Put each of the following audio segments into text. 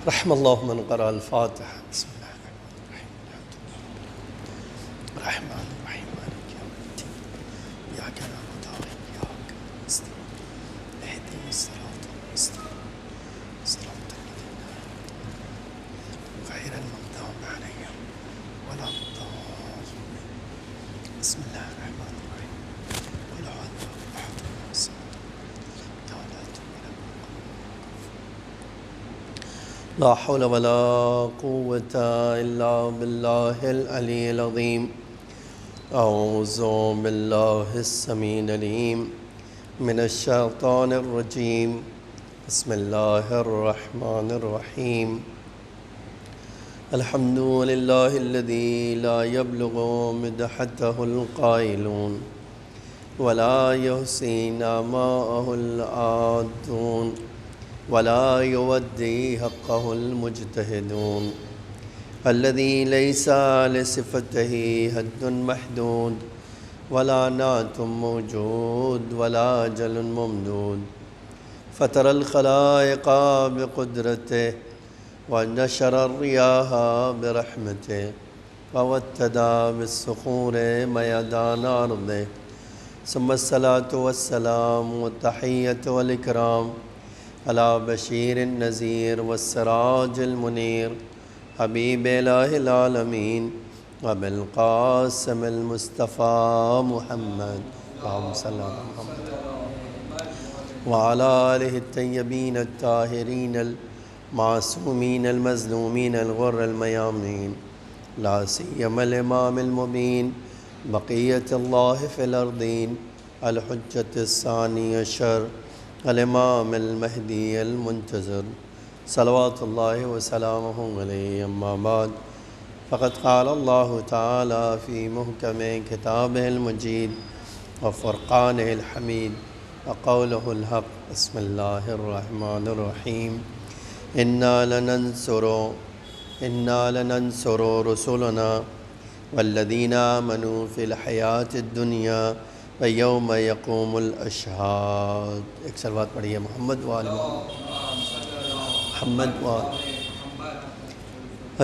رحم اللہ من قرأ الفاتحہ. بسم اللہ الرحمن الرحیم مالک یوم الدین ایاک نعبد و ایاک نستعین اہدنا الصراط المستقیم صراط الذین غیر المغضوب علیہم ولا الضالین. بسم اللہ الرحمن الرحیم قل اعوذ برب الناس لا حول ولا قوة إلا بالله العلي العظيم. أعوذ بالله السميع العليم من الشيطان الرجيم. بسم الله الرحمن الرحيم. الحمد لله الذي لا يبلغ مدحته القائلون ولا يحصي نعماءه العادون ولا يودي حقه المجتهدون الذي ليس لصفته حد محدود ولا نعت موجود ولا جل ممدود. فطر الخلائق بقدرته ونشر الرياح برحمته ووتد بالصخور ميدان أرضه. ثم الصلاة والسلام والتحية والإكرام على بشير النذير والسراج المنير حبيب إله العالمين أبي القاسم المصطفى محمد اللهم صل على محمد وعلى آله الطيبين الطاهرين المعصومين المظلومين الغر الميامين لا سيما الإمام المبين بقية الله في الأرضين الحجة الثاني عشر الامام المہدی المنتظر صلوات اللہ وسلامہ علیہ. اما بعد فقد قال اللہ تعالی فی محکم کتابہ المجید وفرقانہ الحمید وقولہ الحق. بسم اللہ الرحمن الرحیم. انا لننصر رسلنا والذین آمنوا فی الحیاة الدنیا وَيَوْمَ يَقُومُ الْأَشْهَادُ. ایک صلوات پڑھیے محمد وآل محمد وآل.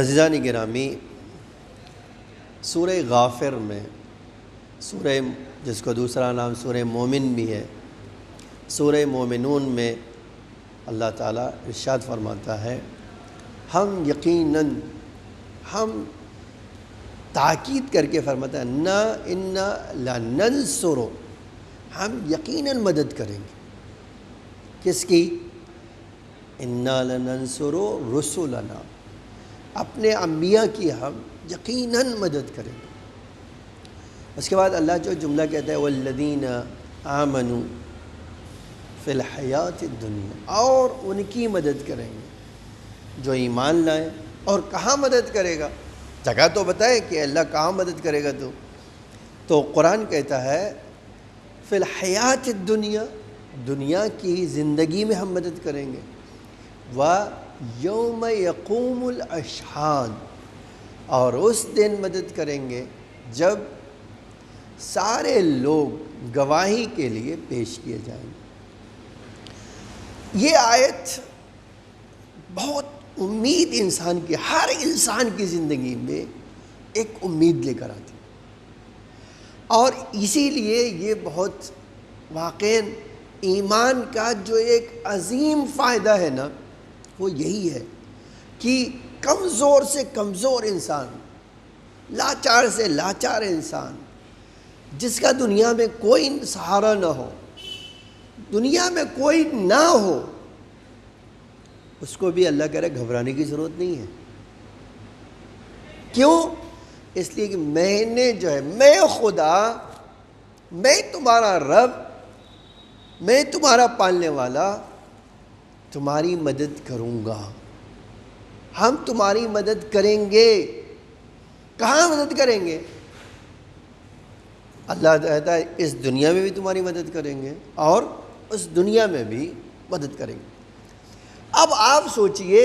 عزیزان گرامی، سورہ غافر میں، سورہ جس کو دوسرا نام سورہ مومن بھی ہے، سورہ مومنون میں اللہ تعالیٰ ارشاد فرماتا ہے ہم یقیناً، ہم تاکید کر کے فرماتا ہے نا انا لننصر، ہم یقیناً مدد کریں گے. کس کی؟ انا لننصر رسلنا، اپنے انبیاء کی ہم یقیناً مدد کریں گے. اس کے بعد اللہ جو جملہ کہتا ہے والذین آمنوا فی الحیات الدنیا، اور ان کی مدد کریں گے جو ایمان لائیں. اور کہاں مدد کرے گا؟ جگہ تو بتائے کہ اللہ کہاں مدد کرے گا. تو قرآن کہتا ہے فی الحیات الدنیا، دنیا کی زندگی میں ہم مدد کریں گے. وَيَوْمَ يَقُومُ الْأَشْهَادُ، اور اس دن مدد کریں گے جب سارے لوگ گواہی کے لیے پیش کیے جائیں گے. یہ آیت بہت امید انسان کی، ہر انسان کی زندگی میں ایک امید لے کر آتی، اور اسی لیے یہ بہت واقعاً ایمان کا جو ایک عظیم فائدہ ہے نا، وہ یہی ہے کہ کمزور سے کمزور انسان، لاچار سے لاچار انسان، جس کا دنیا میں کوئی سہارا نہ ہو، دنیا میں کوئی نہ ہو، اس کو بھی اللہ کہہ رہا ہے گھبرانے کی ضرورت نہیں ہے. کیوں؟ اس لیے کہ میں نے جو ہے، میں خدا، میں تمہارا رب، میں تمہارا پالنے والا تمہاری مدد کروں گا. ہم تمہاری مدد کریں گے. کہاں مدد کریں گے؟ اللہ کہتا ہے اس دنیا میں بھی تمہاری مدد کریں گے اور اس دنیا میں بھی مدد کریں گے. اب آپ سوچئے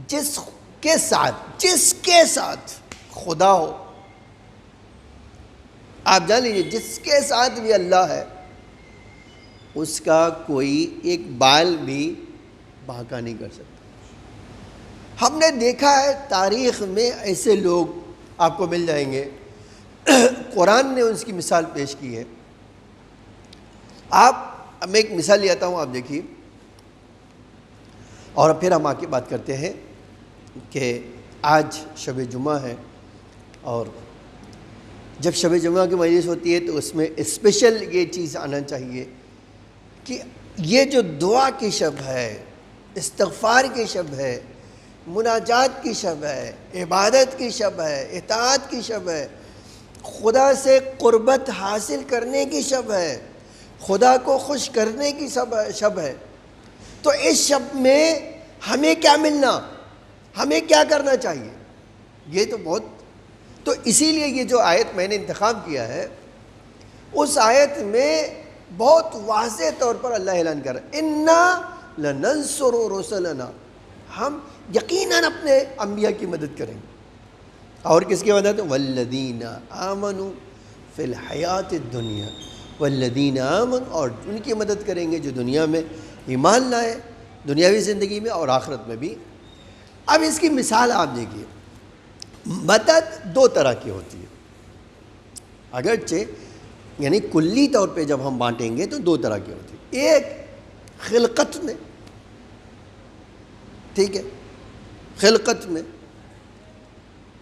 جس کے ساتھ خدا ہو، آپ جان لیجیے جس کے ساتھ بھی اللہ ہے، اس کا کوئی ایک بال بھی بھاکا نہیں کر سکتا. ہم نے دیکھا ہے تاریخ میں ایسے لوگ آپ کو مل جائیں گے، قرآن نے اس کی مثال پیش کی ہے۔ میں ایک مثال لیتا ہوں، آپ دیکھیے، اور پھر ہم آگے بات کرتے ہیں کہ آج شب جمعہ ہے، اور جب شب جمعہ کی مجلس ہوتی ہے تو اس میں اسپیشل یہ چیز آنا چاہیے کہ یہ جو دعا کی شب ہے، استغفار کی شب ہے، مناجات کی شب ہے، عبادت کی شب ہے، اطاعت کی شب ہے، خدا سے قربت حاصل کرنے کی شب ہے، خدا کو خوش کرنے کی شب ہے، تو اس شب میں ہمیں کیا ملنا، ہمیں کیا کرنا چاہیے؟ یہ تو اسی لیے یہ جو آیت میں نے انتخاب کیا ہے، اس آیت میں بہت واضح طور پر اللہ اعلان کر رہا ہے، اِنَّا لَنَنصُرُ رُسُلَنَا، ہم یقیناً اپنے انبیاء کی مدد کریں گے۔ اور کس کی مدد؟ وَالَّذِينَ آمَنُوا فِي الْحَيَاةِ الدُّنْيَا، وَالَّذِينَ آمَنُوا، اور ان کی مدد کریں گے جو دنیا میں ایمان لائے، دنیاوی زندگی میں اور آخرت میں بھی۔ اب اس کی مثال آپ دیکھیے، مدد دو طرح کی ہوتی ہے، اگرچہ یعنی کلی طور پہ جب ہم بانٹیں گے تو دو طرح کی ہوتی ہے۔ ایک خلقت میں، ٹھیک ہے، خلقت میں،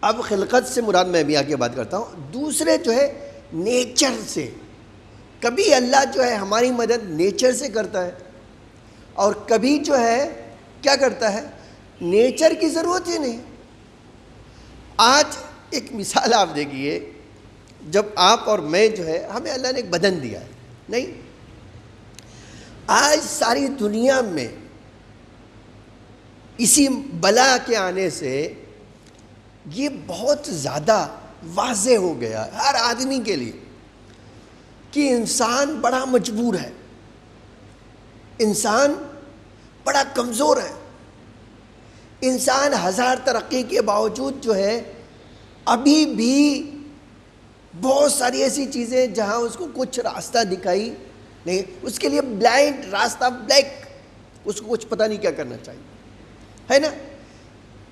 اب خلقت سے مراد میں بھی آگے بات کرتا ہوں۔ دوسرے جو ہے نیچر سے، کبھی اللہ جو ہے ہماری مدد نیچر سے کرتا ہے، اور کبھی جو ہے کیا کرتا ہے، نیچر کی ضرورت ہی نہیں۔ آج ایک مثال آپ دیکھیے، جب آپ اور میں جو ہے ہمیں اللہ نے ایک بدن دیا ہے، نہیں، آج ساری دنیا میں اسی بلا کے آنے سے یہ بہت زیادہ واضح ہو گیا ہر آدمی کے لیے کہ انسان بڑا مجبور ہے، انسان بڑا کمزور ہے، انسان ہزار ترقی کے باوجود جو ہے ابھی بھی بہت ساری ایسی چیزیں جہاں اس کو کچھ راستہ دکھائی نہیں، اس کے لیے بلائنڈ راستہ، بلیک، اس کو کچھ پتہ نہیں کیا کرنا چاہیے، ہے نا؟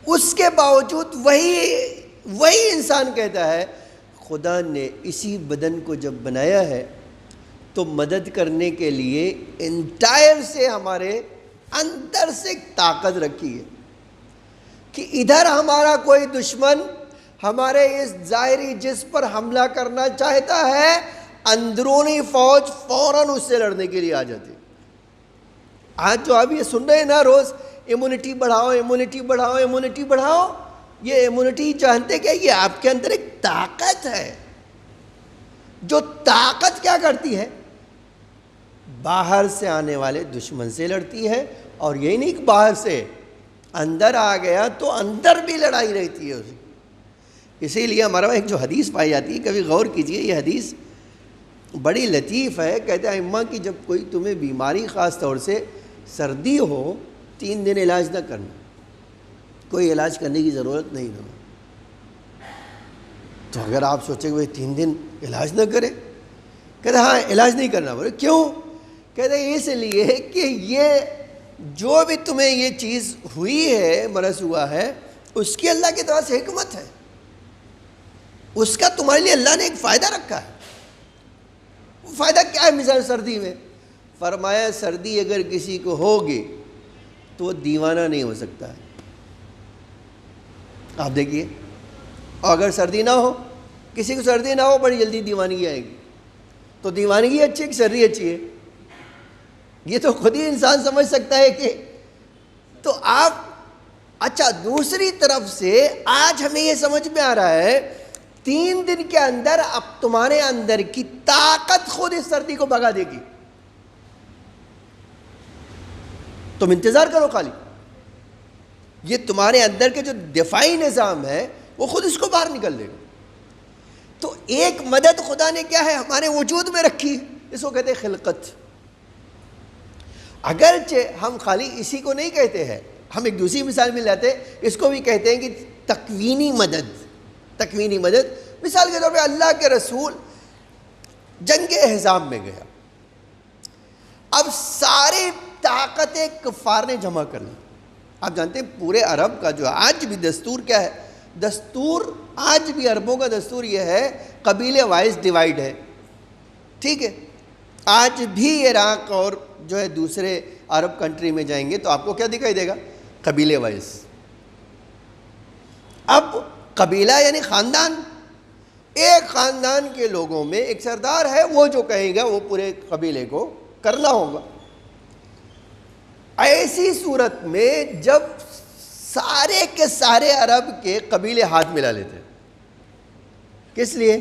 اس کے باوجود وہی انسان کہتا ہے خدا نے اسی بدن کو جب بنایا ہے تو مدد کرنے کے لیے انٹائر سے ہمارے اندر سے طاقت رکھی ہے کہ ادھر ہمارا کوئی دشمن ہمارے اس ظاہری جسم پر حملہ کرنا چاہتا ہے، اندرونی فوج فوراً اس سے لڑنے کے لیے آ جاتی ہے۔ آج جو آپ یہ سن رہے ہیں نا روز، امیونٹی بڑھاؤ، امیونٹی بڑھاؤ، امیونٹی بڑھاؤ، یہ امیونٹی جانتے کیا؟ یہ آپ کے اندر ایک طاقت ہے، جو طاقت کیا کرتی ہے؟ باہر سے آنے والے دشمن سے لڑتی ہے، اور یہی نہیں کہ باہر سے اندر آ گیا تو اندر بھی لڑائی رہتی ہے اس کی۔ اسی لیے ہمارا ایک جو حدیث پائی جاتی ہے، کبھی غور کیجئے، یہ حدیث بڑی لطیف ہے۔ کہتے ہیں اماں کہ جب کوئی تمہیں بیماری، خاص طور سے سردی ہو، 3 دن علاج نہ کرنا، کوئی علاج کرنے کی ضرورت نہیں ہو۔ تو اگر آپ سوچیں کہ بھائی 3 دن علاج نہ کرے، کہتے ہیں ہاں علاج نہیں کرنا۔ بولے کیوں؟ کہتے ہیں اس لیے کہ یہ جو بھی تمہیں یہ چیز ہوئی ہے، مرض ہوا ہے، اس کی اللہ کی طرف سے حکمت ہے، اس کا تمہارے لیے اللہ نے ایک فائدہ رکھا ہے۔ وہ فائدہ کیا ہے؟ مثال سردی میں فرمایا سردی اگر کسی کو ہوگی تو وہ دیوانہ نہیں ہو سکتا ہے۔ آپ دیکھیے، اور اگر سردی نہ ہو، کسی کو سردی نہ ہو، بڑی جلدی دیوانگی آئے گی۔ تو دیوانگی اچھی ہے کہ سردی اچھی ہے؟ یہ تو خود ہی انسان سمجھ سکتا ہے کہ تو آپ اچھا، دوسری طرف سے آج ہمیں یہ سمجھ میں آ رہا ہے 3 دن کے اندر اب تمہارے اندر کی طاقت خود اس سردی کو بھگا دے گی۔ تم انتظار کرو خالی، یہ تمہارے اندر کے جو دفاعی نظام ہے وہ خود اس کو باہر نکل دے گا۔ تو ایک مدد خدا نے کیا ہے ہمارے وجود میں رکھی، اس کو کہتے ہیں خلقت۔ اگرچہ ہم خالی اسی کو نہیں کہتے ہیں، ہم ایک دوسری مثال میں لاتے ہیں، اس کو بھی کہتے ہیں کہ تکوینی مدد۔ تکوینی مدد مثال کے طور پہ اللہ کے رسول جنگ احزاب میں گیا، اب ساری طاقتیں کفار نے جمع کر لی، آپ جانتے ہیں پورے عرب کا جو آج بھی دستور کیا ہے؟ دستور آج بھی عربوں کا دستور یہ ہے، قبیلے وائز ڈیوائیڈ ہے، ٹھیک ہے؟ آج بھی عراق اور جو ہے دوسرے عرب کنٹری میں جائیں گے تو آپ کو کیا دکھائی دے گا؟ قبیلے وائز۔ اب قبیلہ یعنی خاندان، ایک خاندان کے لوگوں میں ایک سردار ہے، وہ جو کہے گا وہ پورے قبیلے کو کرنا ہوگا۔ ایسی صورت میں جب سارے کے سارے عرب کے قبیلے ہاتھ ملا لیتے ہیں، کس لیے؟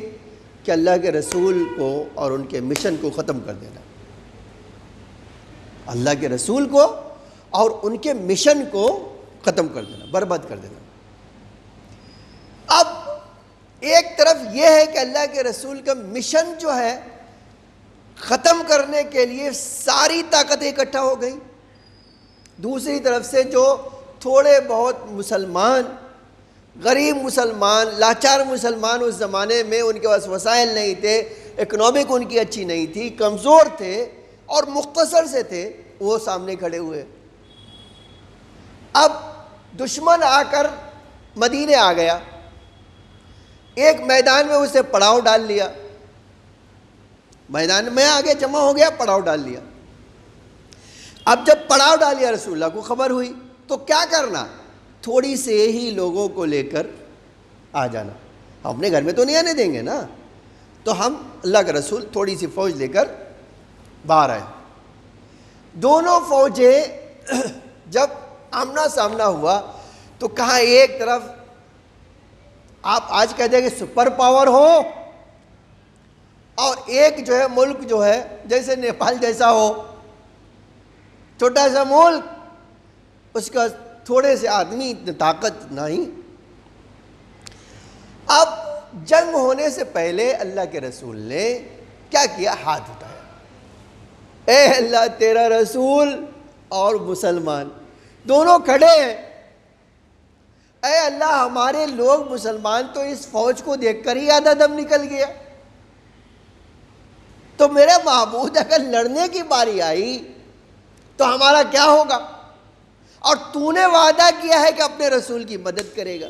کہ اللہ کے رسول کو اور ان کے مشن کو ختم کر دینا، اللہ کے رسول کو اور ان کے مشن کو ختم کر دینا، برباد کر دینا۔ اب ایک طرف یہ ہے کہ اللہ کے رسول کا مشن جو ہے ختم کرنے کے لیے ساری طاقتیں اکٹھا ہو گئی، دوسری طرف سے جو تھوڑے بہت مسلمان، غریب مسلمان، لاچار مسلمان اس زمانے میں ان کے پاس وسائل نہیں تھے، اکنامک ان کی اچھی نہیں تھی، کمزور تھے اور مختصر سے تھے، وہ سامنے کھڑے ہوئے۔ اب دشمن آ کر مدینے آ گیا، ایک میدان میں اسے پڑاؤ ڈال لیا، میدان میں آگے جمع ہو گیا، پڑاؤ ڈال لیا۔ اب جب پڑاؤ ڈالیا رسول اللہ کو خبر ہوئی تو کیا کرنا؟ تھوڑی سے ہی لوگوں کو لے کر آ جانا، ہم اپنے گھر میں تو نہیں آنے دیں گے نا، تو ہم اللہ کے رسول تھوڑی سی فوج لے کر باہر آئے۔ دونوں فوجیں جب آمنا سامنا ہوا تو کہاں ایک طرف آپ آج کہہ دیں کہ سپر پاور ہو، اور ایک جو ہے ملک جو ہے جیسے نیپال جیسا ہو، چھوٹا سا ملک، اس کا تھوڑے سے آدمی اتنی طاقت نہیں۔ اب جنگ ہونے سے پہلے اللہ کے رسول نے کیا کیا؟ ہاتھ اٹھایا، اے اللہ تیرا رسول اور مسلمان دونوں کھڑے ہیں، اے اللہ ہمارے لوگ مسلمان تو اس فوج کو دیکھ کر ہی آدھا دم نکل گیا، تو میرے معبود اگر لڑنے کی باری آئی تو ہمارا کیا ہوگا؟ اور تو نے وعدہ کیا ہے کہ اپنے رسول کی مدد کرے گا،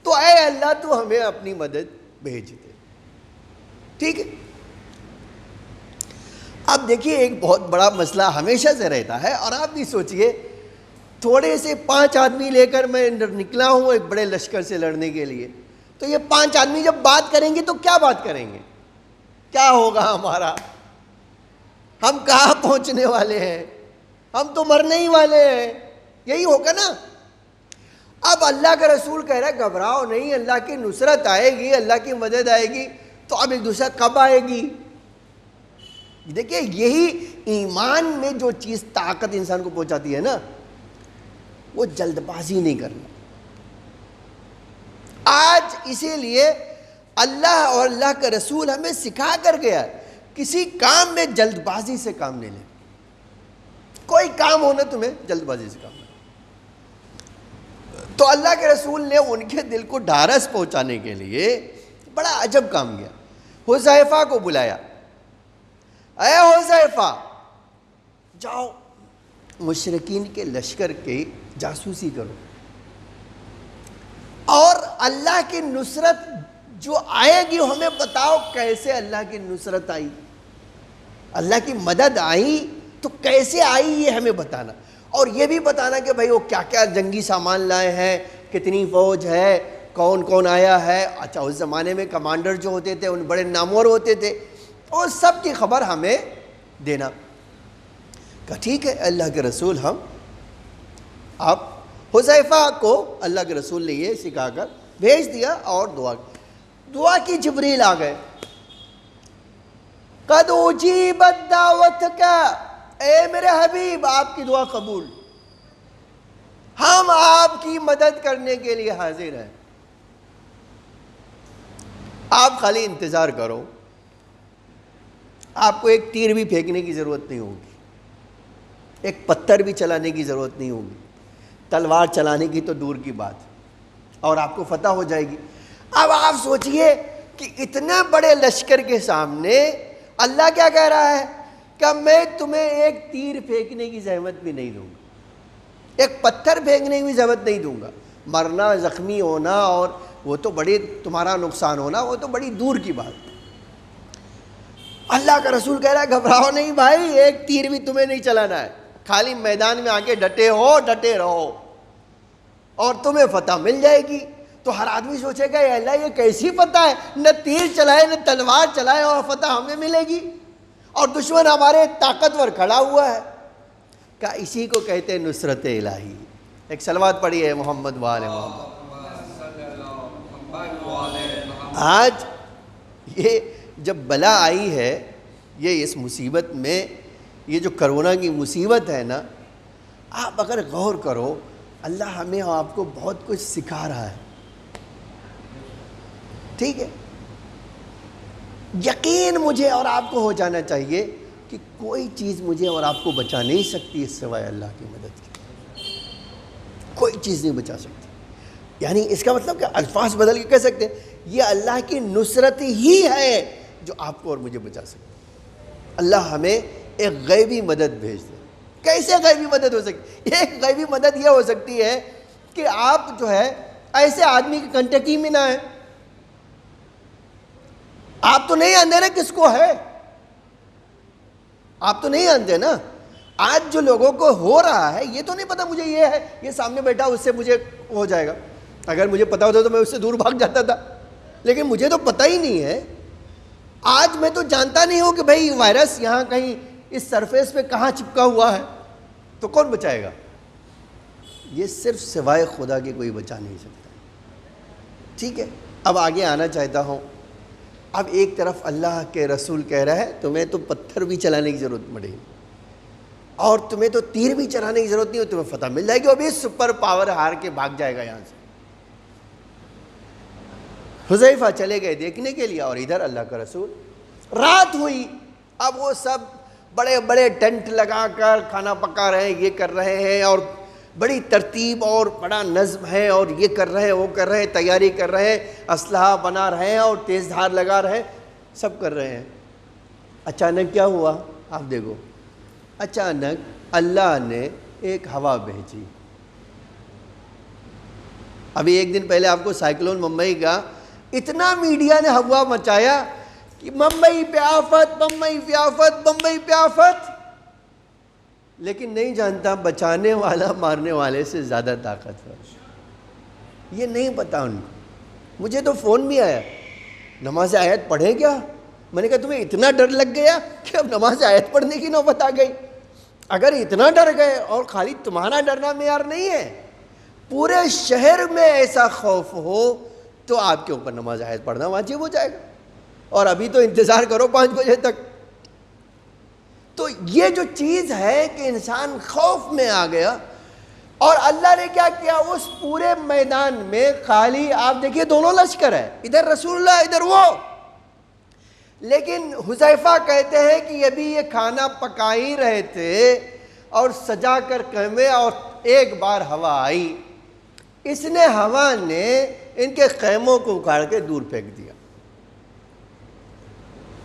تو اے اللہ تو ہمیں اپنی مدد بھیج دے، ٹھیک ہے؟ اب دیکھیے ایک بہت بڑا مسئلہ ہمیشہ سے رہتا ہے، اور آپ بھی سوچئے تھوڑے سے 5 آدمی لے کر میں نکلا ہوں ایک بڑے لشکر سے لڑنے کے لیے، تو یہ 5 آدمی جب بات کریں گے تو کیا بات کریں گے؟ کیا ہوگا ہمارا؟ ہم کہاں پہنچنے والے ہیں؟ ہم تو مرنے ہی والے ہیں، یہی ہوگا نا۔ اب اللہ کا رسول کہہ رہا ہے گھبراؤ نہیں، اللہ کی نصرت آئے گی، اللہ کی مدد آئے گی، تو اب ایک دوسرا کب آئے گی؟ دیکھیے یہی ایمان میں جو چیز طاقت انسان کو پہنچاتی ہے نا، وہ جلد بازی نہیں کرنا۔ آج اسی لیے اللہ اور اللہ کا رسول ہمیں سکھا کر گیا کسی کام میں جلد بازی سے کام نہیں لے، کوئی کام ہونا تمہیں جلد بازی سے کام نہیں۔ تو اللہ کے رسول نے ان کے دل کو ڈھارس پہنچانے کے لیے بڑا عجب کام کیا، حذیفہ کو بلایا، اے حذیفہ جاؤ مشرکین کے لشکر کی جاسوسی کرو، اور اللہ کی نصرت جو آئے گی ہمیں بتاؤ کیسے اللہ کی نصرت آئی، اللہ کی مدد آئی تو کیسے آئی یہ ہمیں بتانا، اور یہ بھی بتانا کہ بھئی وہ کیا کیا جنگی سامان لائے ہیں، کتنی فوج ہے، کون کون آیا ہے۔ اچھا اس زمانے میں کمانڈر جو ہوتے تھے ان بڑے نامور ہوتے تھے، اور سب کی خبر ہمیں دینا۔ کہا ٹھیک ہے اللہ کے رسول، ہم آپ حذیفہ کو اللہ کے رسول نے یہ سکھا کر بھیج دیا، اور دعا کی جبریل آ گئے، قد اجیبت دعوتک، اے میرے حبیب آپ کی دعا قبول، ہم آپ کی مدد کرنے کے لیے حاضر ہیں، آپ خالی انتظار کرو، آپ کو ایک تیر بھی پھینکنے کی ضرورت نہیں ہوگی، ایک پتھر بھی چلانے کی ضرورت نہیں ہوگی، تلوار چلانے کی تو دور کی بات، اور آپ کو فتح ہو جائے گی۔ اب آپ سوچئے کہ اتنے بڑے لشکر کے سامنے اللہ کیا کہہ رہا ہے کہ میں تمہیں ایک تیر پھینکنے کی زحمت بھی نہیں دوں گا، ایک پتھر پھینکنے کی بھی ضرورت نہیں دوں گا. مرنا، زخمی ہونا اور وہ تو بڑی تمہارا نقصان ہونا وہ تو بڑی دور کی بات. اللہ کا رسول کہہ رہا ہے گھبراؤ نہیں بھائی، ایک تیر بھی تمہیں نہیں چلانا ہے، خالی میدان میں آ کے ڈٹے ہو، ڈٹے رہو اور تمہیں فتح مل جائے گی. تو ہر آدمی سوچے گا اے اللہ یہ کیسی فتح ہے، نہ تیر چلائے نہ تلوار چلائے اور فتح ہمیں ملے گی، اور دشمن ہمارے طاقتور کھڑا ہوا ہے. کہ اسی کو کہتے ہیں نصرت الہی. ایک صلوات پڑھی ہے محمد وآل محمد. آج یہ جب بلا آئی ہے، یہ اس مصیبت میں، یہ جو کرونا کی مصیبت ہے نا، آپ اگر غور کرو اللہ ہمیں اور آپ کو بہت کچھ سکھا رہا ہے. ٹھیک ہے، یقین مجھے اور آپ کو ہو جانا چاہیے کہ کوئی چیز مجھے اور آپ کو بچا نہیں سکتی اس سوائے اللہ کی مدد کی. کوئی چیز نہیں بچا سکتی. یعنی اس کا مطلب کہ الفاظ بدل کے کہہ سکتے ہیں یہ اللہ کی نصرت ہی ہے جو آپ کو اور مجھے بچا سکتی. اللہ ہمیں ایک غیبی مدد بھیج دے. کیسے غیبی مدد ہو سکتی؟ ایک غیبی مدد یہ ہو سکتی ہے کہ آپ جو ہے ایسے آدمی کے کنٹیکٹ میں نہ آئے. آپ تو نہیں جانتے نا کس کو ہے، آپ تو نہیں جانتے نا. آج جو لوگوں کو ہو رہا ہے یہ تو نہیں پتا مجھے یہ ہے، یہ سامنے بیٹھا اس سے مجھے ہو جائے گا. اگر مجھے پتا ہوتا تو میں اس سے دور بھاگ جاتا تھا، لیکن مجھے تو پتہ ہی نہیں ہے. آج میں تو جانتا نہیں ہوں کہ بھائی وائرس یہاں کہیں اس سرفیس پہ کہاں چپکا ہوا ہے، تو کون بچائے گا؟ یہ صرف سوائے خدا کے کوئی بچا نہیں سکتا. ٹھیک ہے، اب آگے آنا چاہتا ہوں. اب ایک طرف اللہ کے رسول کہہ رہا ہے تمہیں تو پتھر بھی چلانے کی ضرورت پڑے گی اور تمہیں تو تیر بھی چلانے کی ضرورت نہیں ہو، تمہیں فتح مل جائے گی اور بھی سپر پاور ہار کے بھاگ جائے گا یہاں سے. حذیفہ چلے گئے دیکھنے کے لیے اور ادھر اللہ کا رسول. رات ہوئی، اب وہ سب بڑے بڑے ٹینٹ لگا کر کھانا پکا رہے ہیں، یہ کر رہے ہیں اور بڑی ترتیب اور بڑا نظم ہے اور یہ کر رہے ہیں وہ کر رہے ہیں، تیاری کر رہے ہیں، اسلحہ بنا رہے ہیں اور تیز دھار لگا رہے ہیں، سب کر رہے ہیں. اچانک کیا ہوا آپ دیکھو. اچانک اللہ نے ایک ہوا بھیجی. ابھی ایک دن پہلے آپ کو سائیکلون ممبئی کا اتنا میڈیا نے ہوا مچایا کہ ممبئی پہ آفت، ممبئی پہ آفت، ممبئی پہ آفت، لیکن نہیں جانتا بچانے والا مارنے والے سے زیادہ طاقتور. یہ نہیں پتا ان کو. مجھے تو فون بھی آیا نماز آیت پڑھیں کیا؟ میں نے کہا تمہیں اتنا ڈر لگ گیا کہ اب نماز آیت پڑھنے کی نوبت آ گئی. اگر اتنا ڈر گئے، اور خالی تمہارا ڈرنا معیار نہیں ہے، پورے شہر میں ایسا خوف ہو تو آپ کے اوپر نماز آیت پڑھنا واجب ہو جائے گا. اور ابھی تو انتظار کرو 5 بجے تک. تو یہ جو چیز ہے کہ انسان خوف میں آ گیا، اور اللہ نے کیا کیا اس پورے میدان میں خالی آپ دیکھیے دونوں لشکر ہے، ادھر رسول اللہ ادھر وہ. لیکن حذیفہ کہتے ہیں کہ ابھی یہ کھانا پکا ہی رہے تھے اور سجا کر خیمے، اور ایک بار ہوا آئی، اس نے ہوا نے ان کے خیموں کو اکھاڑ کے دور پھینک دیا.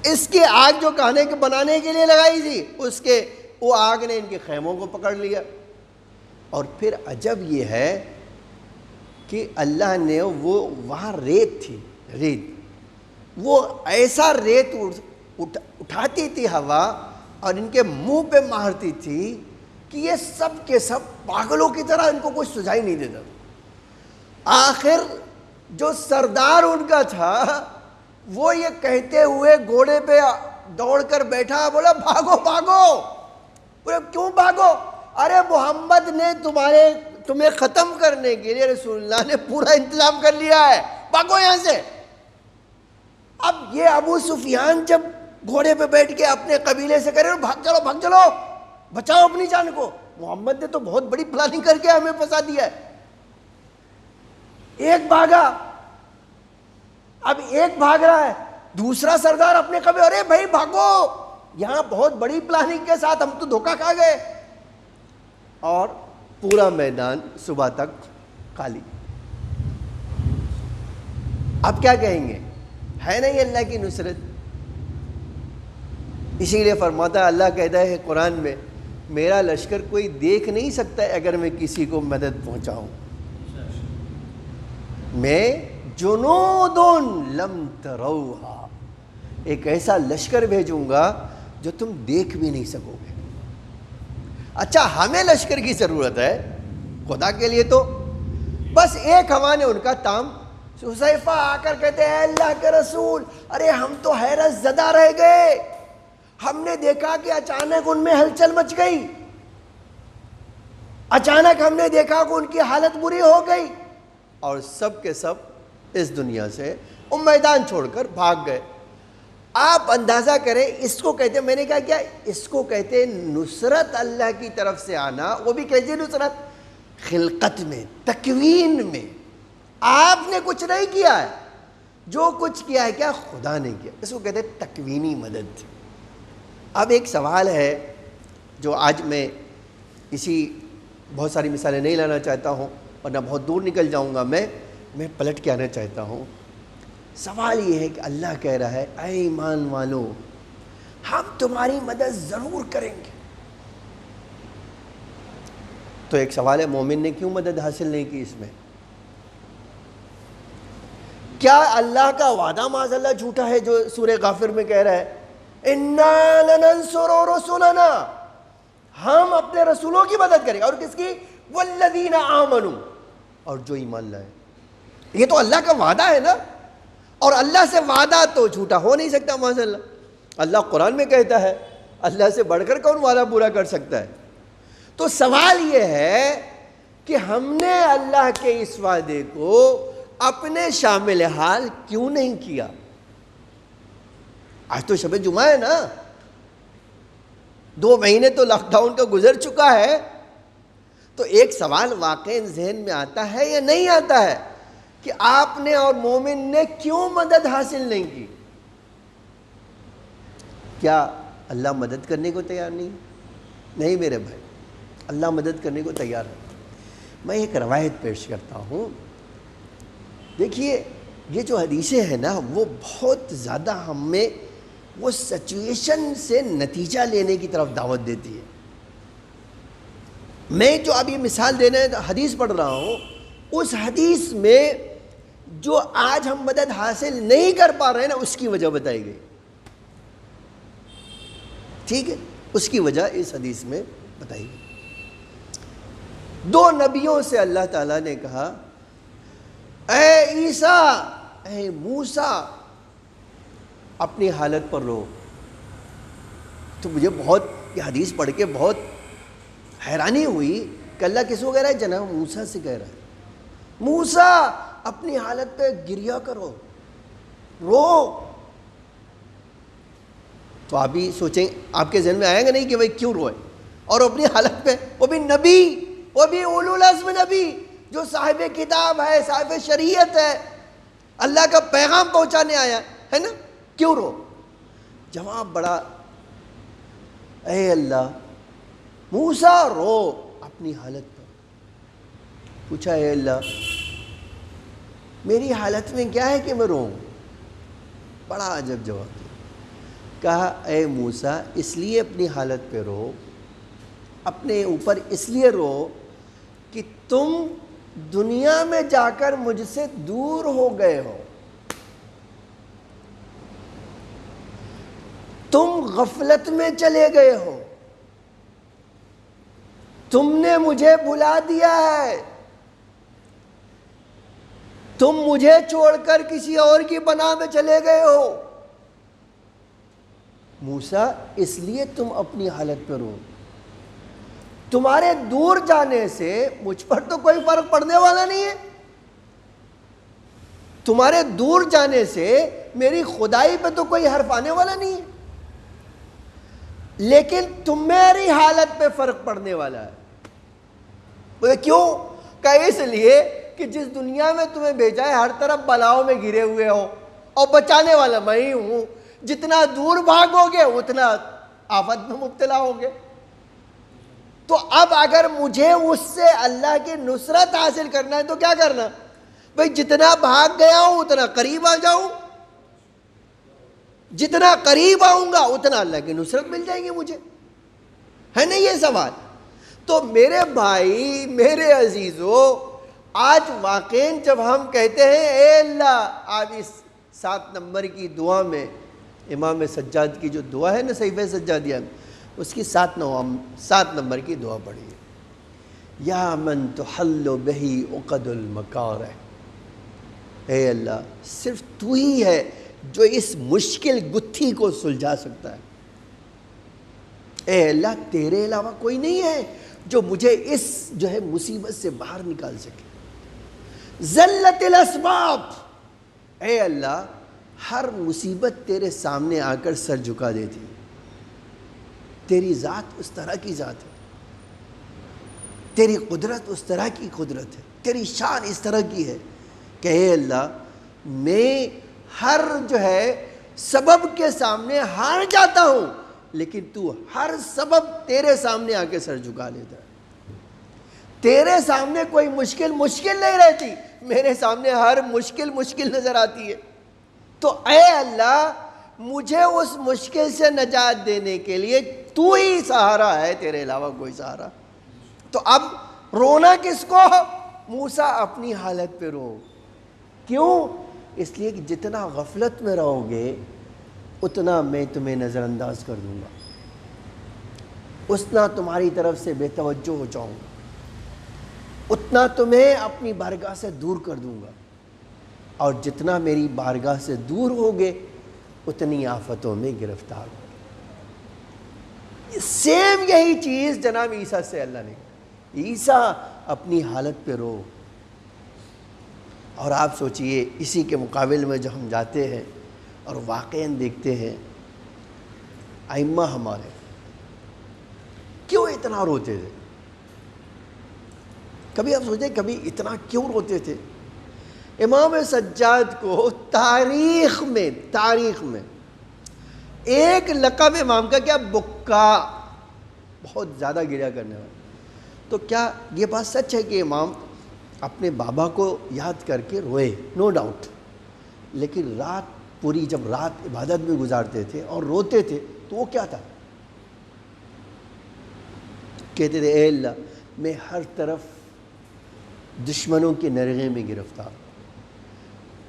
اس کی آگ جو کھانے کے بنانے کے لیے لگائی تھی، اس کے وہ آگ نے ان کے خیموں کو پکڑ لیا. اور پھر عجب یہ ہے کہ اللہ نے وہ وہاں ریت تھی، ریت، وہ ایسا ریت اٹھاتی تھی ہوا اور ان کے منہ پہ مارتی تھی کہ یہ سب کے سب پاگلوں کی طرح، ان کو کوئی سجائی نہیں دیتا. آخر جو سردار ان کا تھا وہ یہ کہتے ہوئے گھوڑے پہ دوڑ کر بیٹھا، بولا بھاگو بھاگو. بولے کیوں بھاگو؟ ارے محمد نے تمہیں ختم کرنے کے لیے رسول اللہ نے پورا انتظام کر لیا ہے، بھاگو یہاں سے. اب یہ ابو سفیان جب گھوڑے پہ بیٹھ کے اپنے قبیلے سے کہہ رہے بھاگ چلو بھاگ چلو، بچاؤ اپنی جان کو، محمد نے تو بہت بڑی پلاننگ کر کے ہمیں پھنسا دیا ہے. ایک بھاگا، اب ایک بھاگ رہا ہے، دوسرا سردار اپنے قبیلے، ارے بھائی بھاگو، یہاں بہت بڑی پلاننگ کے ساتھ ہم تو دھوکہ کھا گئے. اور پورا میدان صبح تک خالی. اب کیا کہیں گے؟ ہے نہیں اللہ کی نصرت. اسی لیے فرماتا ہے، اللہ کہتا ہے قرآن میں میرا لشکر کوئی دیکھ نہیں سکتا ہے اگر میں کسی کو مدد پہنچاؤں. میں جنود لم تروہا، ایک ایسا لشکر بھیجوں گا جو تم دیکھ بھی نہیں سکو گے. اچھا ہمیں لشکر کی ضرورت ہے، خدا کے لیے تو بس ایک ہوا نے ان کا تام. حذیفہ آ کر کہتے ہیں اللہ کے رسول، ارے ہم تو حیرت زدہ رہ گئے، ہم نے دیکھا کہ اچانک ان میں ہلچل مچ گئی، اچانک ہم نے دیکھا کہ ان کی حالت بری ہو گئی، اور سب کے سب اس دنیا سے وہ میدان چھوڑ کر بھاگ گئے. آپ اندازہ کریں اس کو کہتے ہیں، میں نے کہا کیا اس کو کہتے ہیں نصرت اللہ کی طرف سے آنا. وہ بھی کیسی نصرت؟ خلقت میں، تکوین میں. آپ نے کچھ نہیں کیا ہے، جو کچھ کیا ہے کیا خدا نے کیا. اس کو کہتے ہیں تکوینی مدد. اب ایک سوال ہے جو آج میں بہت ساری مثالیں نہیں لانا چاہتا ہوں ورنہ بہت دور نکل جاؤں گا. میں پلٹ کے آنا چاہتا ہوں. سوال یہ ہے کہ اللہ کہہ رہا ہے اے ایمان والو ہم تمہاری مدد ضرور کریں گے. تو ایک سوال ہے مومن نے کیوں مدد حاصل نہیں کی اس میں؟ کیا اللہ کا وعدہ معاذ اللہ جھوٹا ہے جو سورہ غافر میں کہہ رہا ہے اِنَّا لَنَنْصُرُ رُسُلَنَا، ہم اپنے رسولوں کی مدد کریں گے. اور کس کی؟ وَالَّذِينَ آمَنُوا، اور جو ایمان لائے. یہ تو اللہ کا وعدہ ہے نا، اور اللہ سے وعدہ تو جھوٹا ہو نہیں سکتا معاذ اللہ. اللہ قرآن میں کہتا ہے، اللہ سے بڑھ کر کون وعدہ پورا کر سکتا ہے؟ تو سوال یہ ہے کہ ہم نے اللہ کے اس وعدے کو اپنے شامل حال کیوں نہیں کیا؟ آج تو شب جمعہ ہے نا، 2 مہینے تو لاک ڈاؤن کا گزر چکا ہے. تو ایک سوال واقعی ذہن میں آتا ہے یا نہیں آتا ہے کہ آپ نے اور مومن نے کیوں مدد حاصل نہیں کی؟ کیا اللہ مدد کرنے کو تیار نہیں؟ نہیں میرے بھائی، اللہ مدد کرنے کو تیار ہے. میں ایک روایت پیش کرتا ہوں. دیکھیے یہ جو حدیثیں ہیں نا وہ بہت زیادہ ہمیں وہ سچویشن سے نتیجہ لینے کی طرف دعوت دیتی ہے. میں جو اب یہ مثال دینے حدیث پڑھ رہا ہوں، اس حدیث میں جو آج ہم مدد حاصل نہیں کر پا رہے ہیں نا اس کی وجہ بتائی گئی. ٹھیک ہے، اس کی وجہ اس حدیث میں بتائی گئی. 2 نبیوں سے اللہ تعالیٰ نے کہا اے عیسیٰ، اے موسیٰ، اپنی حالت پر رہو. تو مجھے یہ حدیث پڑھ کے بہت حیرانی ہوئی کہ اللہ کس کو کہہ رہا ہے؟ جناب موسیٰ سے کہہ رہا ہے. موسیٰ اپنی حالت پہ گریا کرو، رو. تو آپ بھی سوچیں، آپ کے ذہن میں آئے گا نہیں کہ بھائی کیوں روئے؟ اور اپنی حالت پہ، وہ بھی نبی، وہ بھی اولو العزم نبی جو صاحب کتاب ہے، صاحب شریعت ہے، اللہ کا پیغام پہنچانے آیا ہے نا، کیوں رو؟ جواب بڑا، اے اللہ موسیٰ رو اپنی حالت پر. پوچھا اے اللہ میری حالت میں کیا ہے کہ میں روؤں؟ بڑا عجب جواب دیا. کہا اے موسیٰ اس لیے اپنی حالت پہ رو، اپنے اوپر اس لیے رو کہ تم دنیا میں جا کر مجھ سے دور ہو گئے ہو، تم غفلت میں چلے گئے ہو، تم نے مجھے بھلا دیا ہے، تم مجھے چھوڑ کر کسی اور کی پناہ میں چلے گئے ہو. موسیٰ اس لیے تم اپنی حالت پہ رو. تمہارے دور جانے سے مجھ پر تو کوئی فرق پڑنے والا نہیں ہے، تمہارے دور جانے سے میری خدائی پہ تو کوئی حرف آنے والا نہیں ہے، لیکن تمہاری حالت پہ فرق پڑنے والا ہے. بولے کیوں؟ کہ اس لیے کہ جس دنیا میں تمہیں بھیجا ہے ہر طرف بلاؤں میں گھرے ہوئے ہو اور بچانے والا میں ہی ہوں. جتنا دور بھاگو گے اتنا آفت میں مبتلا ہوگے. تو اب اگر مجھے اس سے اللہ کی نصرت حاصل کرنا ہے تو کیا کرنا؟ بھئی جتنا بھاگ گیا ہوں اتنا قریب آ جاؤں، جتنا قریب آؤں گا اتنا اللہ کی نصرت مل جائے گی مجھے. ہے نا یہ سوال؟ تو میرے بھائی، میرے عزیزو، آج واقعی جب ہم کہتے ہیں اے اللہ، آپ اس 7 نمبر کی دعا میں امام سجاد کی جو دعا ہے نا صحیفہ سجادیہ میں، اس کی 7 نمبر کی دعا پڑھیے. یا من تحل بہی عقد المکارہ، اے اللہ صرف تو ہی ہے جو اس مشکل گتھی کو سلجھا سکتا ہے. اے اللہ تیرے علاوہ کوئی نہیں ہے جو مجھے اس جو ہے مصیبت سے باہر نکال سکے. ذلت الاسباب، اے اللہ ہر مصیبت تیرے سامنے آ کر سر جھکا دیتی. تیری ذات اس طرح کی ذات ہے، تیری قدرت اس طرح کی قدرت ہے، تیری شان اس طرح کی ہے کہ اے اللہ میں ہر جو ہے سبب کے سامنے ہار جاتا ہوں، لیکن تو ہر سبب تیرے سامنے آ کے سر جھکا لیتا ہے. تیرے سامنے کوئی مشکل نہیں رہتی، میرے سامنے ہر مشکل نظر آتی ہے. تو اے اللہ مجھے اس مشکل سے نجات دینے کے لیے تو ہی سہارا ہے، تیرے علاوہ کوئی سہارا. تو اب رونا کس کو؟ موسیٰ اپنی حالت پہ رو. کیوں؟ اس لیے کہ جتنا غفلت میں رہو گے اتنا میں تمہیں نظر انداز کر دوں گا، اتنا تمہاری طرف سے بے توجہ ہو جاؤں گا، اتنا تمہیں اپنی بارگاہ سے دور کر دوں گا، اور جتنا میری بارگاہ سے دور ہوگے اتنی آفتوں میں گرفتار ہوگے. سیم یہی چیز جناب عیسیٰ سے اللہ نے، عیسیٰ اپنی حالت پہ رو. اور آپ سوچئے اسی کے مقابل میں جو ہم جاتے ہیں اور واقعاً دیکھتے ہیں ائمہ ہمارے کیوں اتنا روتے تھے. کبھی آپ سوچیں کبھی اتنا کیوں روتے تھے؟ امام سجاد کو تاریخ میں ایک لقب امام کا کیا؟ بکا، بہت زیادہ گریا کرنے والا. تو کیا یہ بات سچ ہے کہ امام اپنے بابا کو یاد کر کے روئے؟ No doubt. لیکن رات پوری جب رات عبادت میں گزارتے تھے اور روتے تھے تو وہ کیا تھا؟ کہتے تھے اے اللہ میں ہر طرف دشمنوں کے نرغے میں گرفتار ہوں،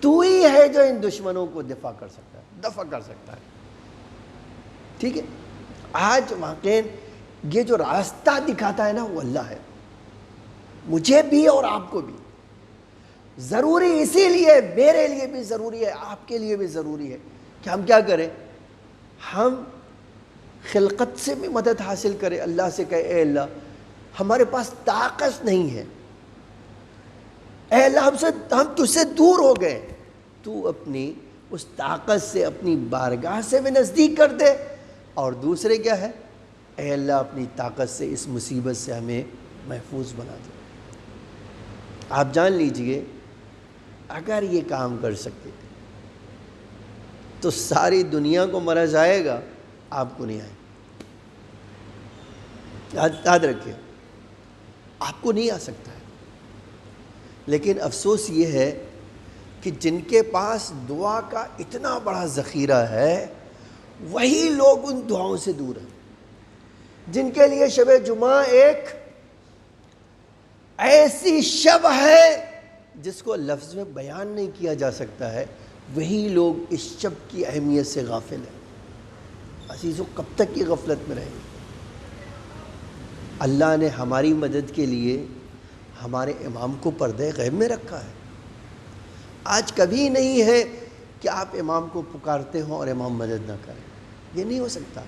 تو ہی ہے جو ان دشمنوں کو دفع کر سکتا ہے. ٹھیک ہے، آج واقعی یہ جو راستہ دکھاتا ہے نا وہ اللہ ہے، مجھے بھی اور آپ کو بھی. ضروری اسی لیے میرے لیے بھی ضروری ہے، آپ کے لیے بھی ضروری ہے کہ ہم کیا کریں؟ ہم خلقت سے بھی مدد حاصل کریں، اللہ سے کہے اے اللہ ہمارے پاس طاقت نہیں ہے، اے اللہ ہم تجھ سے دور ہو گئے، تو اپنی اس طاقت سے اپنی بارگاہ سے بھی نزدیک کر دے. اور دوسرے کیا ہے؟ اے اللہ اپنی طاقت سے اس مصیبت سے ہمیں محفوظ بنا دے. آپ جان لیجئے اگر یہ کام کر سکتے تو ساری دنیا کو مرض آئے گا، آپ کو نہیں آئے. یاد رکھیے آپ کو نہیں آ سکتا ہے. لیکن افسوس یہ ہے کہ جن کے پاس دعا کا اتنا بڑا ذخیرہ ہے وہی لوگ ان دعاؤں سے دور ہیں. جن کے لیے شب جمعہ ایک ایسی شب ہے جس کو لفظ میں بیان نہیں کیا جا سکتا ہے، وہی لوگ اس شب کی اہمیت سے غافل ہیں. عزیزو کب تک کی غفلت میں رہیں گے؟ اللہ نے ہماری مدد کے لیے ہمارے امام کو پردہ غیب میں رکھا ہے. آج کبھی نہیں ہے کہ آپ امام کو پکارتے ہوں اور امام مدد نہ کریں، یہ نہیں ہو سکتا.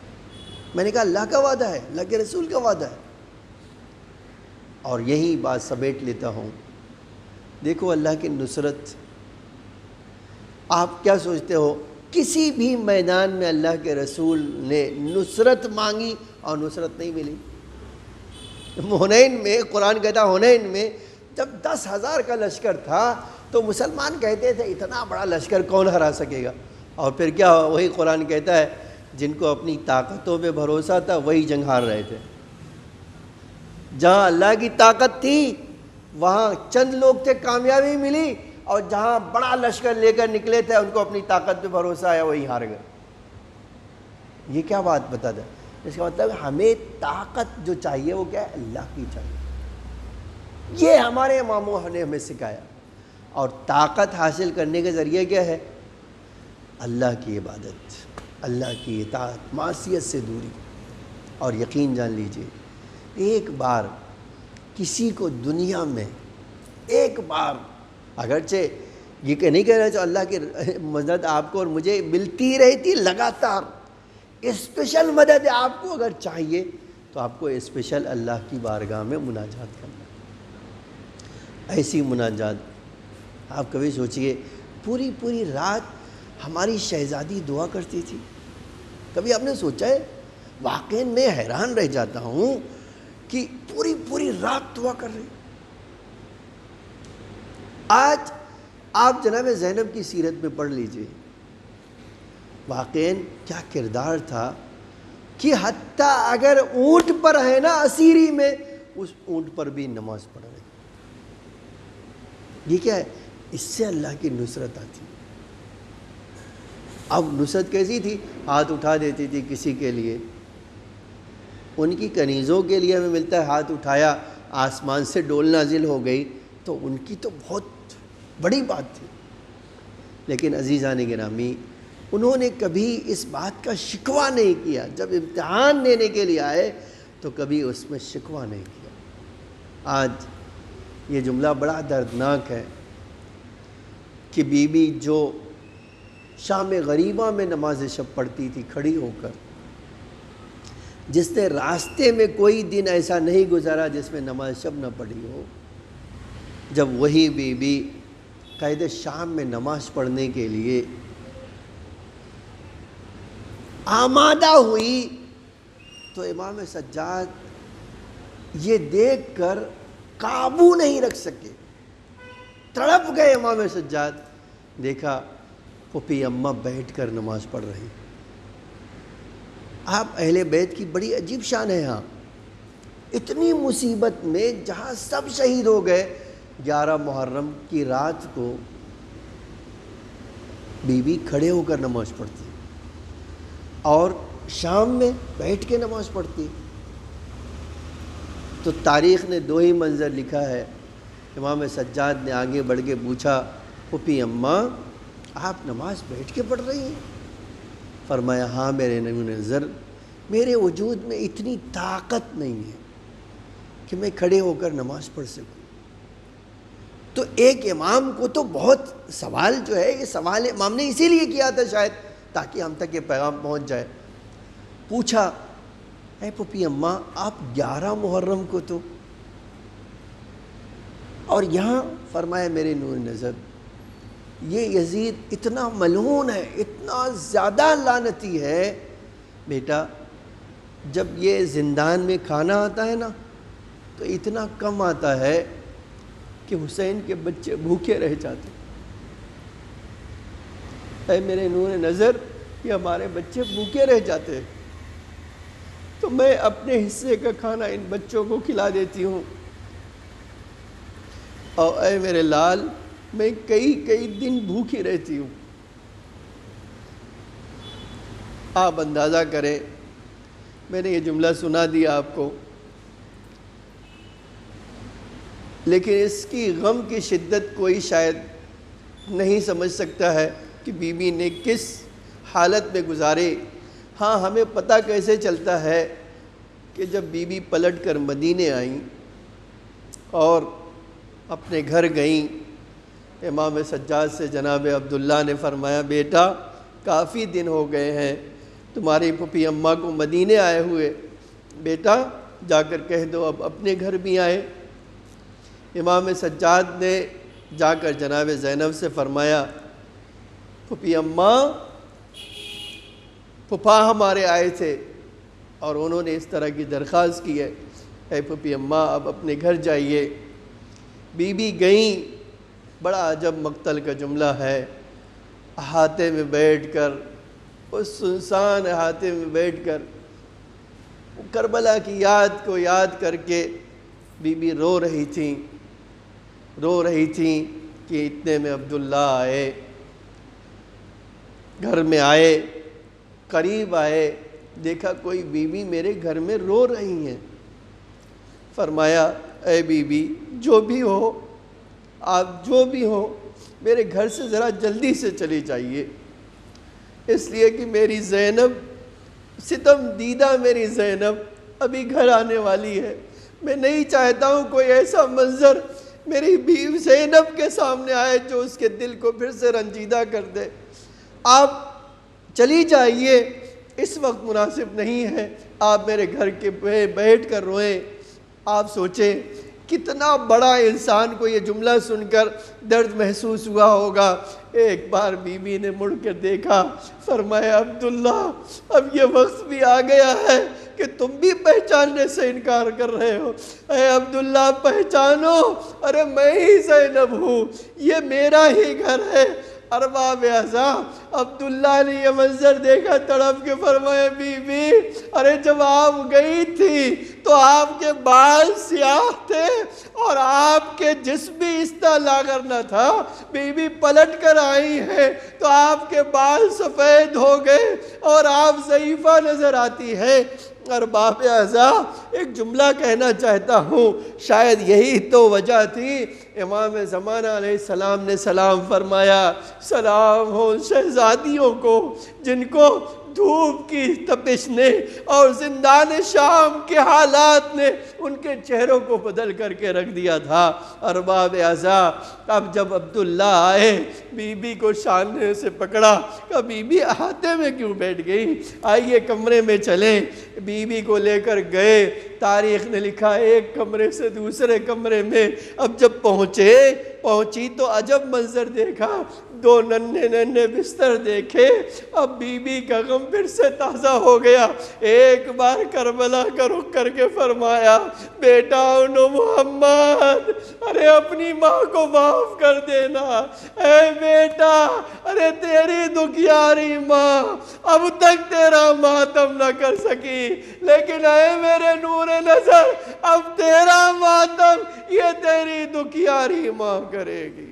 میں نے کہا اللہ کا وعدہ ہے، اللہ کے رسول کا وعدہ ہے. اور یہی بات سمیٹ لیتا ہوں. دیکھو اللہ کی نصرت، آپ کیا سوچتے ہو کسی بھی میدان میں اللہ کے رسول نے نصرت مانگی اور نصرت نہیں ملی؟ حنین میں، قرآن کہتا حنین میں جب 10,000 کا لشکر تھا تو مسلمان کہتے تھے اتنا بڑا لشکر کون ہرا سکے گا. اور پھر کیا وہی قرآن کہتا ہے جن کو اپنی طاقتوں پہ بھروسہ تھا وہی جنگ ہار رہے تھے. جہاں اللہ کی طاقت تھی وہاں چند لوگ تھے کامیابی ملی، اور جہاں بڑا لشکر لے کر نکلے تھے ان کو اپنی طاقت پہ بھروسہ آیا وہی ہار گئے. یہ کیا بات بتا دیں؟ اس کا مطلب ہمیں طاقت جو چاہیے وہ کیا ہے؟ اللہ کی چاہیے. یہ ہمارے اماموں نے ہمیں سکھایا. اور طاقت حاصل کرنے کے ذریعے کیا ہے؟ اللہ کی عبادت، اللہ کی اطاعت، معصیت سے دوری. اور یقین جان لیجئے، ایک بار کسی کو دنیا میں ایک بار، اگرچہ یہ کہ نہیں کہہ رہے جو اللہ کی مدد آپ کو اور مجھے ملتی رہتی لگاتار، اسپیشل مدد آپ کو اگر چاہیے تو آپ کو اسپیشل اللہ کی بارگاہ میں مناجات کرنا. ایسی مناجات آپ کبھی سوچئے، پوری پوری رات ہماری شہزادی دعا کرتی تھی. کبھی آپ نے سوچا ہے؟ واقعی میں حیران رہ جاتا ہوں کہ پوری پوری رات دعا کر رہی. آج آپ جناب زینب کی سیرت میں پڑھ لیجئے، واقعی کیا کردار تھا کہ حتیٰ اگر اونٹ پر ہے نا اسیری میں، اس اونٹ پر بھی نماز پڑھ رہے. یہ کیا ہے؟ اس سے اللہ کی نصرت آتی. اب نصرت کیسی تھی؟ ہاتھ اٹھا دیتی تھی کسی کے لیے، ان کی کنیزوں کے لیے ہمیں ملتا ہے ہاتھ اٹھایا، آسمان سے ڈول نازل ہو گئی، تو ان کی تو بہت بڑی بات تھی. لیکن عزیزان گرامی، انہوں نے کبھی اس بات کا شکوہ نہیں کیا. جب امتحان دینے کے لیے آئے تو کبھی اس میں شکوہ نہیں کیا. آج یہ جملہ بڑا دردناک ہے کہ بی بی جو شام غریبہ میں نماز شب پڑھتی تھی کھڑی ہو کر، جس نے راستے میں کوئی دن ایسا نہیں گزارا جس میں نماز شب نہ پڑھی ہو، جب وہی بی بی قید شام میں نماز پڑھنے کے لیے آمادہ ہوئی تو امام سجاد یہ دیکھ کر قابو نہیں رکھ سکے، تڑپ گئے. امام سجاد دیکھا پھوپھی اماں بیٹھ کر نماز پڑھ رہی. آپ اہل بیت کی بڑی عجیب شان ہے. ہاں، اتنی مصیبت میں جہاں سب شہید ہو گئے، 11 محرم کی رات کو بی بی کھڑے ہو کر نماز پڑھتی اور شام میں بیٹھ کے نماز پڑھتی. تو تاریخ نے 2 ہی منظر لکھا ہے. امام سجاد نے آگے بڑھ کے پوچھا، پھوپھی اماں آپ نماز بیٹھ کے پڑھ رہی ہیں؟ فرمایا ہاں میرے نبی نظر، میرے وجود میں اتنی طاقت نہیں ہے کہ میں کھڑے ہو کر نماز پڑھ سکوں. تو ایک امام کو تو بہت سوال جو ہے، یہ سوال امام نے اسی لیے کیا تھا شاید تاکہ ہم تک یہ پیغام پہنچ جائے. پوچھا اے پھوپھی اماں آپ 11 محرم کو تو، اور یہاں فرمایا میرے نور نظر یہ یزید اتنا ملعون ہے، اتنا زیادہ لعنتی ہے. بیٹا جب یہ زندان میں کھانا آتا ہے نا تو اتنا کم آتا ہے کہ حسین کے بچے بھوکے رہ جاتے. اے میرے نور نظر یہ ہمارے بچے بھوکے رہ جاتے، تو میں اپنے حصے کا کھانا ان بچوں کو کھلا دیتی ہوں. اور اے میرے لال میں کئی دن بھوکی رہتی ہوں. آپ اندازہ کریں، میں نے یہ جملہ سنا دیا آپ کو، لیکن اس کی غم کی شدت کوئی شاید نہیں سمجھ سکتا ہے کہ بی بی نے کس حالت میں گزارے. ہاں ہمیں پتہ کیسے چلتا ہے کہ جب بی بی پلٹ کر مدینے آئیں اور اپنے گھر گئیں، امام سجاد سے جناب عبداللہ نے فرمایا بیٹا کافی دن ہو گئے ہیں تمہاری پھوپھی اماں کو مدینے آئے ہوئے، بیٹا جا کر کہہ دو اب اپنے گھر بھی آئے. امام سجاد نے جا کر جناب زینب سے فرمایا پھوپھی اماں پھوپھا ہمارے آئے تھے اور انہوں نے اس طرح کی درخواست کی ہے، اے پھوپھی اماں اب اپنے گھر جائیے. بی بی گئیں. بڑا عجب مقتل کا جملہ ہے. احاطے میں بیٹھ کر، اس سنسان احاطے میں بیٹھ کر کربلا کی یاد کو یاد کر کے بی بی رو رہی تھیں کہ اتنے میں عبداللہ آئے، گھر میں آئے، قریب آئے دیکھا کوئی بیوی میرے گھر میں رو رہی ہیں۔ فرمایا اے بیوی جو بھی ہو، آپ جو بھی ہو، میرے گھر سے ذرا جلدی سے چلی جائیے، اس لیے کہ میری زینب، ستم دیدہ میری زینب ابھی گھر آنے والی ہے۔ میں نہیں چاہتا ہوں کوئی ایسا منظر میری بیوی زینب کے سامنے آئے جو اس کے دل کو پھر سے رنجیدہ کر دے۔ آپ چلی جائیے، اس وقت مناسب نہیں ہے، آپ میرے گھر کے بیٹھ کر روئیں۔ آپ سوچیں کتنا بڑا انسان کو یہ جملہ سن کر درد محسوس ہوا ہوگا۔ ایک بار بیوی نے مڑ کر دیکھا، فرمایا عبداللہ اب یہ وقت بھی آ گیا ہے کہ تم بھی پہچاننے سے انکار کر رہے ہو۔ اے عبداللہ پہچانو، ارے میں ہی زینب ہوں، یہ میرا ہی گھر ہے۔ ارباب اعظام عبداللہ نے یہ منظر دیکھا، تڑپ کے فرمایا بی بی ارے جب آپ گئی تھی تو آپ کے بال سیاہ تھے اور آپ کے جسم بھی اس طرح لاغر نہ تھا، بی بی پلٹ کر آئی ہیں تو آپ کے بال سفید ہو گئے اور آپ ضعیفہ نظر آتی ہے۔ ارباب اعظام ایک جملہ کہنا چاہتا ہوں، شاید یہی تو وجہ تھی امام زمانہ علیہ السلام نے سلام فرمایا، سلام ہو شہزادیوں کو جن کو دھوپ کی تپش نے اور زندان شام کے حالات نے ان کے چہروں کو بدل کر کے رکھ دیا تھا۔ ارباب اعزاء اب جب عبداللہ آئے، بی بی کو شانے سے پکڑا، کہا بی بی احاطے میں کیوں بیٹھ گئی، آئیے کمرے میں چلیں۔ بی بی کو لے کر گئے، تاریخ نے لکھا ایک کمرے سے دوسرے کمرے میں، اب جب پہنچی تو عجب منظر دیکھا، دو ننھے بستر دیکھے۔ اب بی بی کا غم پھر سے تازہ ہو گیا، ایک بار کربلا کا رخ کر کے فرمایا بیٹا انو محمد ارے اپنی ماں کو معاف کر دینا، اے بیٹا ارے تیری دکھیاری ماں اب تک تیرا ماتم نہ کر سکی، لیکن اے میرے نور نظر اب تیرا ماتم یہ تیری دکھیاری ماں کرے گی۔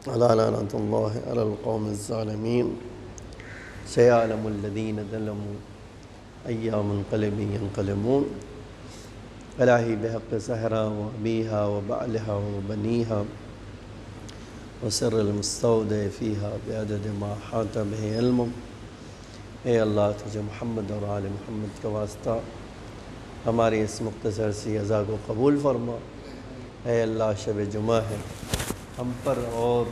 الا لعنۃ اللہ علی القوم الظالمین، سیعلم الذین ظلموا ای منقلب ینقلبون۔ الہی بحق زہرا و ابیہا و بعلہا و بنیہا وسر المستودع فیہا بعدد ما حاط بہ علم، اے اللہ تجھے محمد اور آل محمد کا واسطہ ہماری اس مختصر سی عزا کو قبول فرما۔ اے اللہ شب جمعہ ہے، ہم پر اور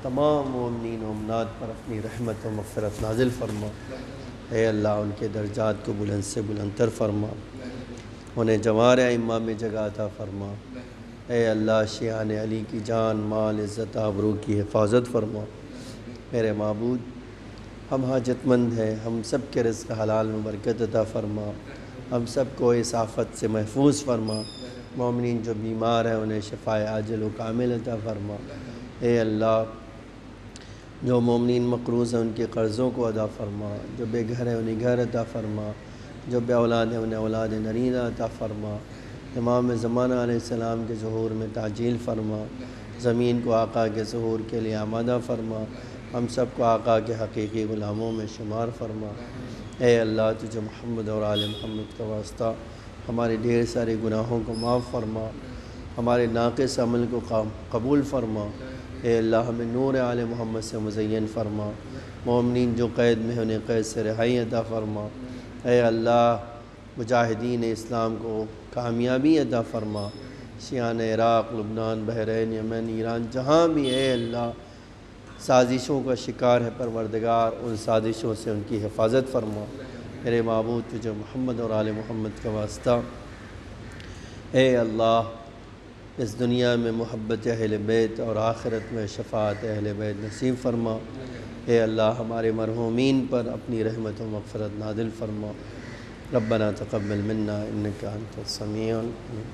تمام مومنین و مومنات پر اپنی رحمت و مغفرت نازل فرما۔ اے اللہ ان کے درجات کو بلند سے بلند تر فرما، انہیں جوار ائمہ میں جگہ عطا فرما۔ اے اللہ شیعان علی کی جان مال عزت آبرو کی حفاظت فرما۔ میرے معبود ہم حاجت مند ہیں، ہم سب کے رزق حلال میں برکت عطا فرما، ہم سب کو اس آفت سے محفوظ فرما۔ مومنین جو بیمار ہیں انہیں شفائے عاجل و کامل عطا فرما۔ اے اللہ جو مومنین مقروض ہیں ان کے قرضوں کو ادا فرما، جو بے گھر ہیں انہیں گھر عطا فرما، جو بے اولاد ہیں انہیں اولاد نرینہ عطا فرما۔ امام زمانہ علیہ السلام کے ظہور میں تعجیل فرما، زمین کو آقا کے ظہور کے لیے آمادہ فرما، ہم سب کو آقا کے حقیقی غلاموں میں شمار فرما۔ اے اللہ تجھے محمد اور آل محمد کا واسطہ ہمارے ڈھیر سارے گناہوں کو معاف فرما، ہمارے ناقص عمل کو قبول فرما۔ اے اللہ ہمیں نور آل محمد سے مزین فرما، مومنین جو قید میں انہیں قید سے رہائی عطا فرما۔ اے اللہ مجاہدین اسلام کو کامیابی عطا فرما، شیعان عراق، لبنان، بحرین، یمن، ایران جہاں بھی اے اللہ سازشوں کا شکار ہے پروردگار ان سازشوں سے ان کی حفاظت فرما۔ میرے معبود تجھے محمد اور آل محمد کا واسطہ اے اللہ اس دنیا میں محبت اہل بیت اور آخرت میں شفاعت اہل بیت نصیب فرما۔ اے اللہ ہمارے مرحومین پر اپنی رحمت و مغفرت نازل فرما۔ ربنا تقبل منا انک انت السمیع العلیم۔